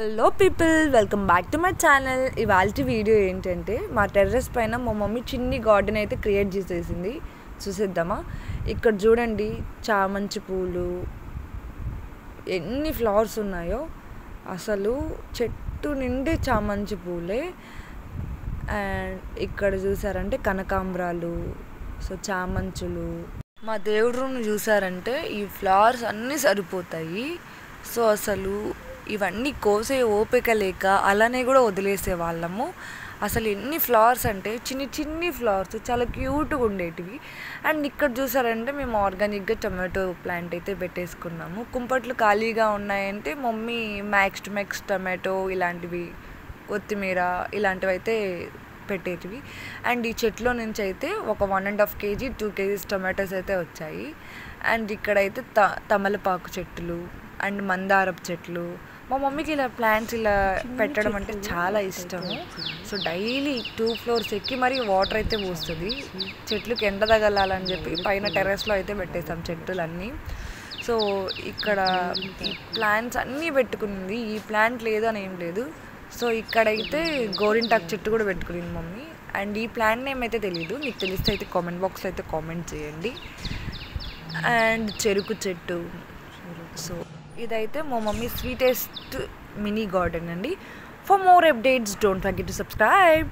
Hello people, welcome back to my channel. ఇవాళ video ఏంటంటే మా టెర్రస్ పైన మా మమ్మీ చిన్ని గార్డెన్ అయితే క్రియేట్ చేసేసింది. చూసేద్దామా? ఇక్కడ చూడండి, చామంతి పూలు ఎన్ని ఫ్లవర్స్ ఉన్నాయో. అసలు చెట్టు నిండి చామంతి పూలే. అండ్ ఇక్కడ చూసారంటే కనకాంబరాలు, సో చామంతులు. మా దేవుడి రూమ్ చూసారంటే ఈ ఫ్లవర్స్ అన్నీ సరిపోతాయి. సో అసలు ఇవన్నీ కోసే ఓపిక లేక అలానే కూడా వదిలేసే వాళ్ళము. అసలు ఎన్ని ఫ్లవర్స్ అంటే చిన్ని చిన్ని ఫ్లవర్స్ చాలా క్యూట్గా ఉండేటివి. అండ్ ఇక్కడ చూసారంటే మేము ఆర్గానిక్గా టమాటో ప్లాంట్ అయితే పెట్టేసుకున్నాము. కుంపట్లు ఖాళీగా ఉన్నాయంటే మమ్మీ మ్యాక్స్ టమాటో ఇలాంటివి, కొత్తిమీర ఇలాంటివి అయితే పెట్టేటివి. అండ్ ఈ చెట్లో నుంచి అయితే ఒక 1.5 kg 2 kgs టమాటోస్ అయితే వచ్చాయి. అండ్ ఇక్కడైతే తమలపాకు చెట్లు అండ్ మందారపు చెట్లు. మా మమ్మీకి ఇలా ప్లాంట్స్ ఇలా పెట్టడం అంటే చాలా ఇష్టము. సో డైలీ 2 floors ఎక్కి మరి వాటర్ అయితే పోస్తుంది. చెట్లుకి ఎండ తగలాలని చెప్పి పైన టెర్రస్లో అయితే పెట్టేస్తాం చెట్లన్నీ. సో ఇక్కడ ఈ ప్లాంట్స్ అన్నీ పెట్టుకుంది. ఈ ప్లాంట్ లేదు అని ఏం లేదు. సో ఇక్కడైతే గోరింటాకు చెట్టు కూడా పెట్టుకునింది మమ్మీ. అండ్ ఈ ప్లాంట్ నేమ్ అయితే తెలీదు, మీకు తెలిస్తే అయితే కామెంట్ బాక్స్లో అయితే కామెంట్ చేయండి. అండ్ చెరుకు చెట్టు. సో ఇదైతే మా మమ్మీ స్వీటెస్ట్ మినీ గార్డెన్ అండి. For more updates don't forget to subscribe.